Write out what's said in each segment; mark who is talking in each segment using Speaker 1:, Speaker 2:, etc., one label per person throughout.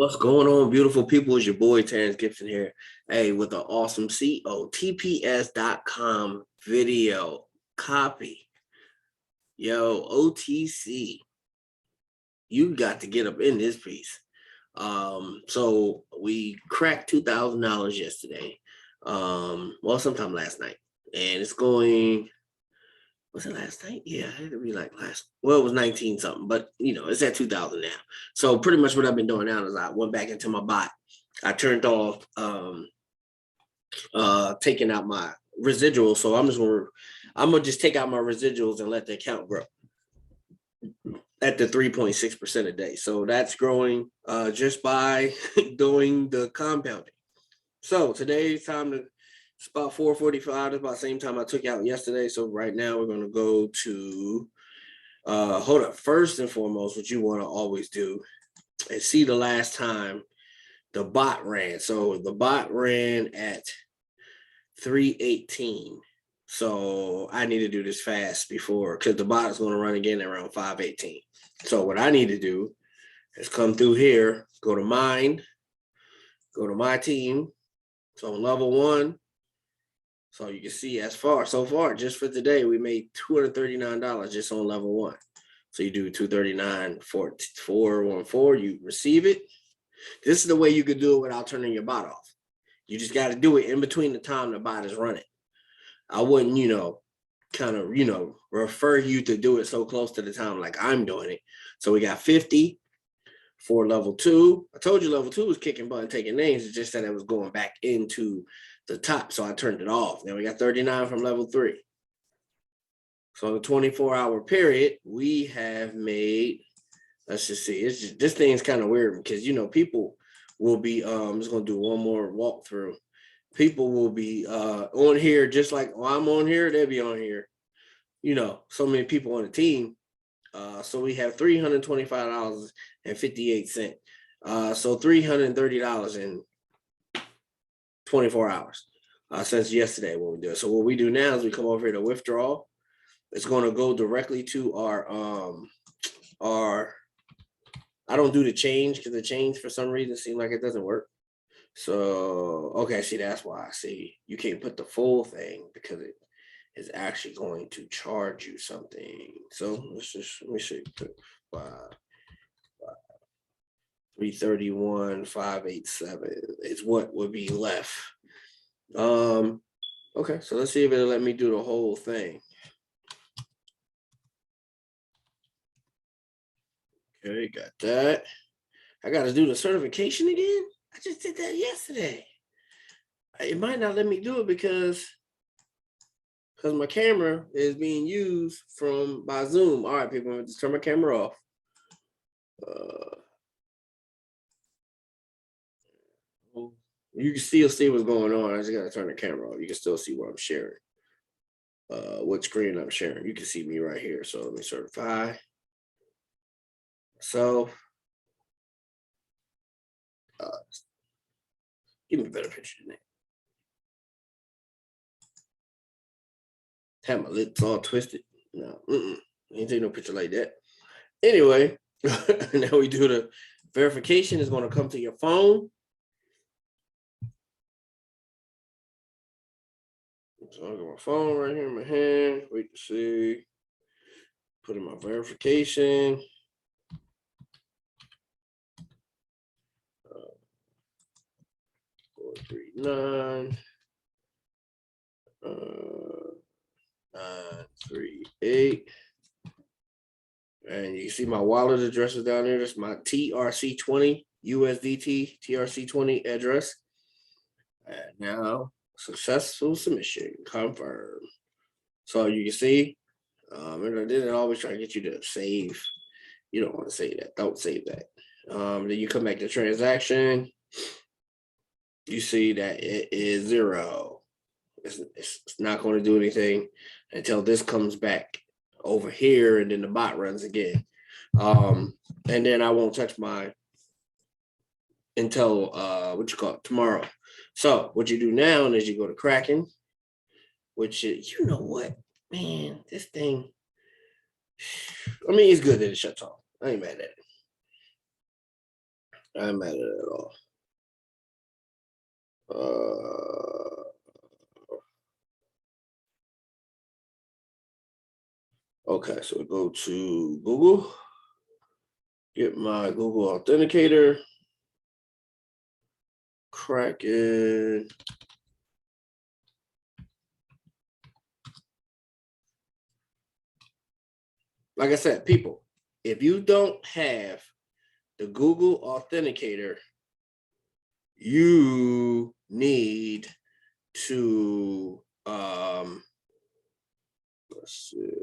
Speaker 1: What's going on, beautiful people? It's your boy Terrence Gibson here. Hey, with an awesome COTPS.com video copy. Yo, OTC, you got to get up in this piece. So we cracked $2,000 yesterday. Well, sometime last night, and it's going. Was it last night? Yeah, it had to be like it was 19 something, but it's at 2,000 now. So pretty much what I've been doing now is I went back into my bot. I turned off taking out my residuals. So I'm gonna just take out my residuals and let the account grow at the 3.6% a day. So that's growing just by doing the compounding. So today's time to. It's about 4:45. It's about the same time I took out yesterday. So right now we're going to go to, hold up. First and foremost, what you want to always do is see the last time the bot ran. So the bot ran at 3:18. So I need to do this fast because the bot is going to run again around 5:18. So what I need to do is come through here, go to mine, go to my team. So level 1. So you can see so far, just for today, we made $239 just on level 1. So you do 239, 414, you receive it. This is the way you could do it without turning your bot off. You just got to do it in between the time the bot is running. I wouldn't, refer you to do it so close to the time like I'm doing it. So we got 50 for level 2. I told you level 2 was kicking butt and taking names. It's just that it was going back into the top, so I turned it off. Now we got 39 from level 3. So in the 24-hour period, we have made, let's just see, this thing's kind of weird because people will be I'm just gonna do one more walkthrough. People will be on here just like I'm on here, they'll be on here. So many people on the team. So we have $325.58. So $330 in 24 hours since yesterday when we do it. So what we do now is we come over here to withdraw. It's going to go directly to our I don't do the change because the change for some reason seems like it doesn't work. So, okay, see, that's why I see you can't put the full thing because it is actually going to charge you something. So let me see. 331,587 is what would be left. Okay, so let's see if it'll let me do the whole thing. Okay, got that. I got to do the certification again. I just did that yesterday. It might not let me do it because my camera is being used by Zoom. All right, people, I'm going to turn my camera off. You can still see what's going on. I just got to turn the camera off. You can still see what I'm sharing. What screen I'm sharing. You can see me right here. So let me certify. So give me a better picture than that. Have my lips all twisted. No, ain't take no picture like that. Anyway, now we do the verification. Is going to come to your phone. So I got my phone right here in my hand. Wait to see. Put in my verification. 439 938. And you can see my wallet address is down there. That's my TRC20 USDT TRC20 address. And now successful submission confirmed. So you can see, and I didn't always try to get you to save. You don't want to save that. Don't save that. Then you come back to transaction. You see that it is 0. It's not going to do anything until this comes back over here, and then the bot runs again. And then I won't touch my until tomorrow. So what you do now is you go to Kraken, which is, you know what, man, this thing, I mean, it's good that it shuts off. I ain't mad at it. I'm mad at it at all. Okay, so we go to Google, get my Google Authenticator, Kraken. Like I said, people, if you don't have the Google Authenticator, you need to let's see.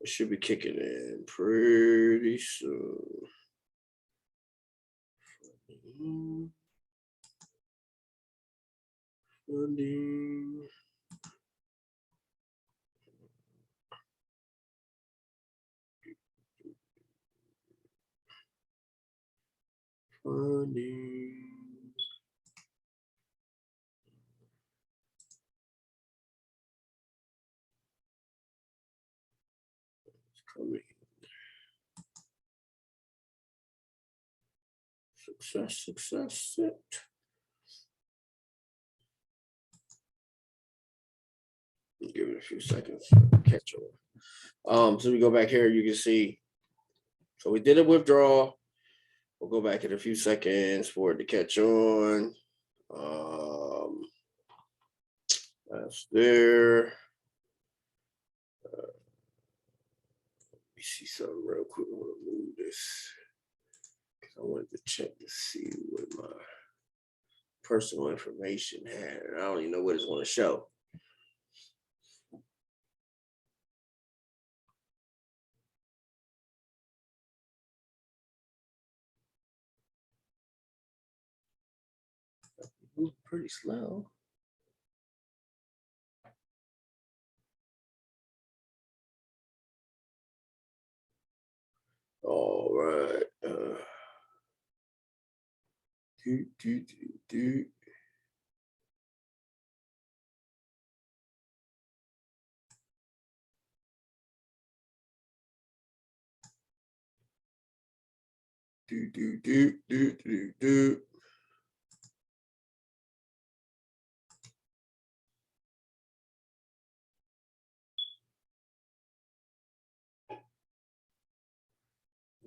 Speaker 1: It should be kicking in pretty soon. Funding. Funding. It's coming. Success. Give it a few seconds to catch on. So we go back here, you can see. So we did a withdrawal. We'll go back in a few seconds for it to catch on. That's there. Let me see something real quick. I want to move this. I wanted to check to see what my personal information had. I don't even know what it's going to show. Moving pretty slow. All right.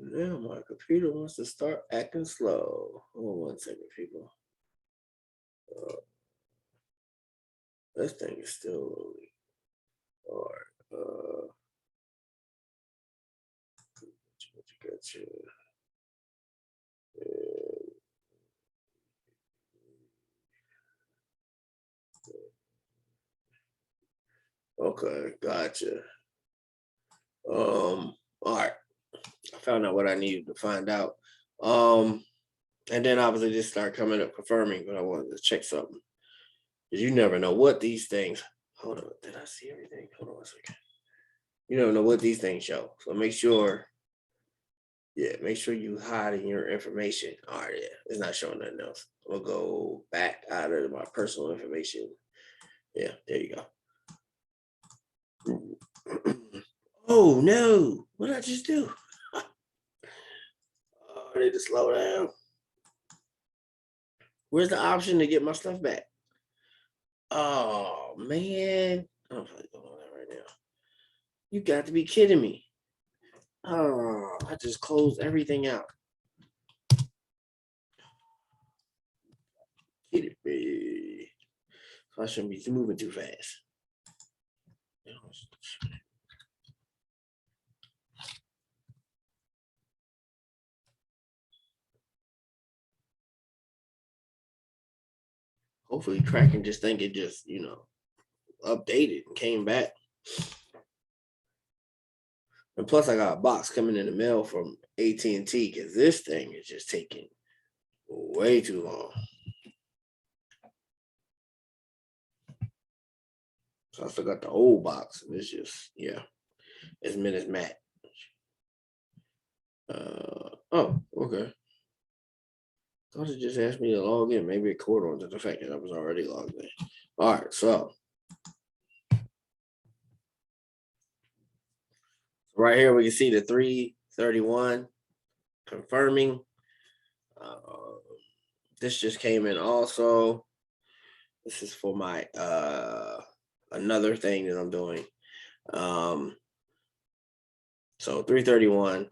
Speaker 1: Now my computer wants to start acting slow. Hold on 1 second, people. This thing is still loading. All right. Gotcha. Okay, gotcha. All right. I found out what I needed to find out. And then obviously just start coming up confirming, but I wanted to check something. Because you never know what these things. Hold on, did I see everything? Hold on a second. You never know what these things show. So make sure, make sure you hide in your information. All right, yeah, it's not showing nothing else. We'll go back out of my personal information. Yeah, there you go. Oh no, what did I just do? Oh, I need to slow down. Where's the option to get my stuff back? Oh man, I'm probably doing that right now. You got to be kidding me. Oh, I just closed everything out. Kidding me. So I shouldn't be moving too fast. Hopefully Kraken just think it just, updated and came back. And plus I got a box coming in the mail from AT&T because this thing is just taking way too long. So I still got the old box and it's just, it's minutes mat. Oh, okay. Thought it just asked me to log in. Maybe it caught on to the fact that I was already logged in. All right, so right here we can see the 331 confirming. This just came in also. This is for my another thing that I'm doing. So 331.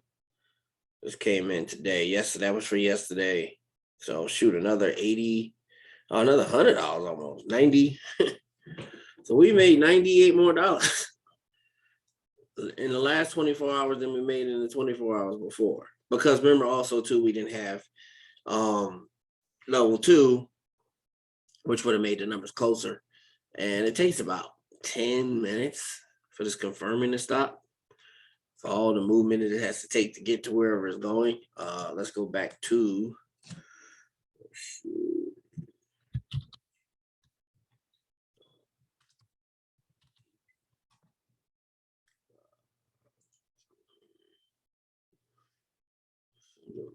Speaker 1: This came in today. Yesterday, that was for yesterday. So shoot, another 80, another $100 almost, 90. So we made $98 more in the last 24 hours than we made in the 24 hours before. Because remember also too, we didn't have level 2, which would have made the numbers closer. And it takes about 10 minutes for this confirming to stop. For all the movement it has to take to get to wherever it's going. Let's go back to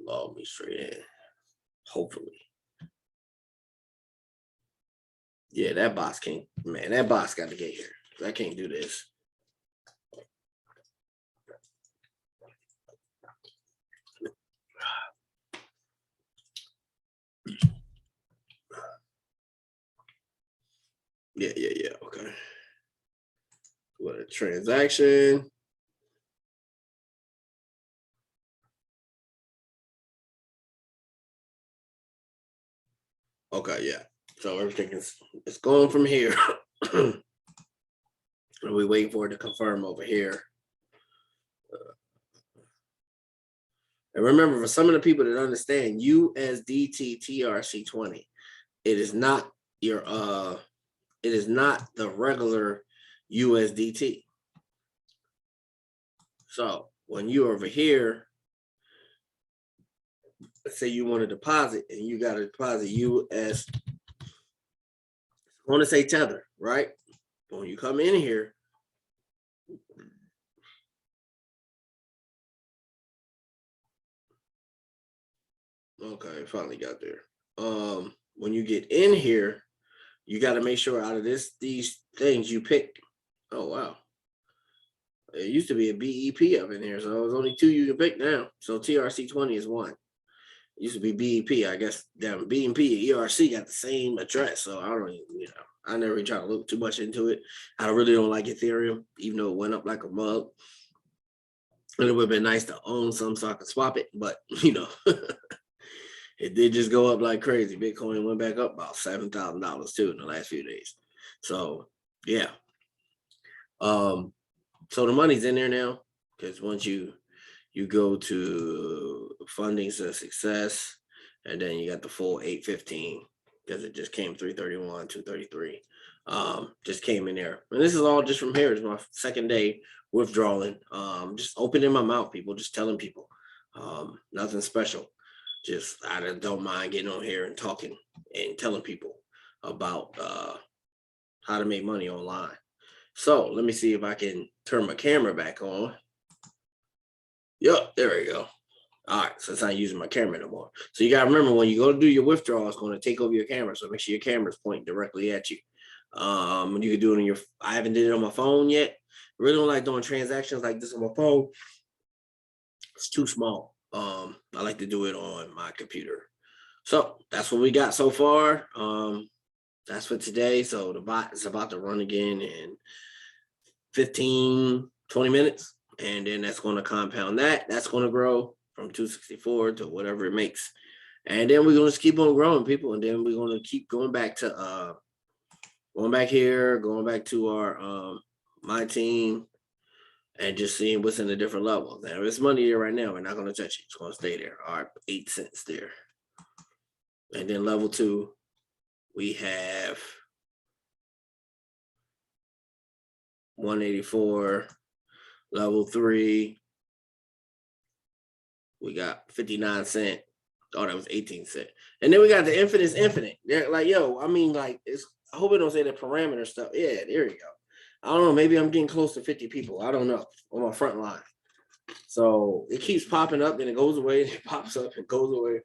Speaker 1: log me straight in. Hopefully. Yeah, that boss can't, man, that boss got to get here. I can't do this. Yeah, okay. What a transaction. Okay, yeah. So everything is it's going from here. And we waiting for it to confirm over here. And remember, for some of the people that understand USDT TRC20, it is not your it is not the regular USDT. So when you're over here, let's say you want to deposit and you got to deposit US, I want to say Tether, right? When you come in here, okay, finally got there. When you get in here, you got to make sure out of these things you pick. Oh wow, it used to be a BEP up in here, so there's only 2 you can pick now. So TRC20 is 1. It used to be BEP. I guess damn BEP and ERC got the same address, so I don't even, I never really try to look too much into it. I really don't like Ethereum, even though it went up like a mug. And it would have been nice to own some so I could swap it, but it did just go up like crazy. Bitcoin went back up about $7,000 too in the last few days. So yeah. So the money's in there now, because once you go to funding to success, and then you got the full 815, because it just came 331, 233. Just came in there. And this is all just from here. It's my second day withdrawing. Just opening my mouth, people, just telling people. Nothing special. Just I don't mind getting on here and talking and telling people about how to make money online. So let me see if I can turn my camera back on. Yep, there we go. All right, so it's not using my camera no more. So you got to remember, when you go to do your withdrawal, it's going to take over your camera. So make sure your camera's pointing directly at you. You can do it on your, I haven't did it on my phone yet. I really don't like doing transactions like this on my phone. It's too small. I like to do it on my computer. So that's what we got so far. That's for today. So the bot is about to run again in 15, 20 minutes. And then that's going to compound that. That's going to grow from 264 to whatever it makes. And then we're going to keep on growing, people. And then we're going to keep going back to going back here, going back to our my team, and just seeing what's in the different levels. Now, there's money here right now. We're not going to touch it. It's going to stay there. All right, 8 cents there. And then level 2, we have 184. Level 3, we got 59 cents. Oh, that was 18 cents. And then we got the infinite. They're like, yo, I mean, like, it's, I hope it don't say the parameter stuff. Yeah, there you go. I don't know. Maybe I'm getting close to 50 people. I don't know, on my front line. So it keeps popping up, then it goes away, and it pops up and goes away.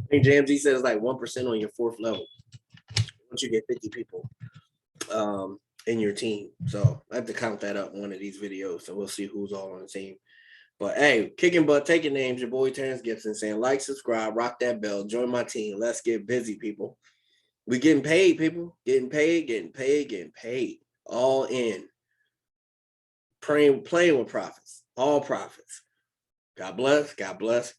Speaker 1: I think JMZ says like 1% on your 4th level once you get 50 people in your team. So I have to count that up in one of these videos, so we'll see who's all on the team. But hey, kicking butt, taking names, your boy Terrence Gibson saying like, subscribe, rock that bell, join my team. Let's get busy, people. We getting paid, people. Getting paid, getting paid, getting paid. All in. Playing with profits. All profits. God bless. God bless. God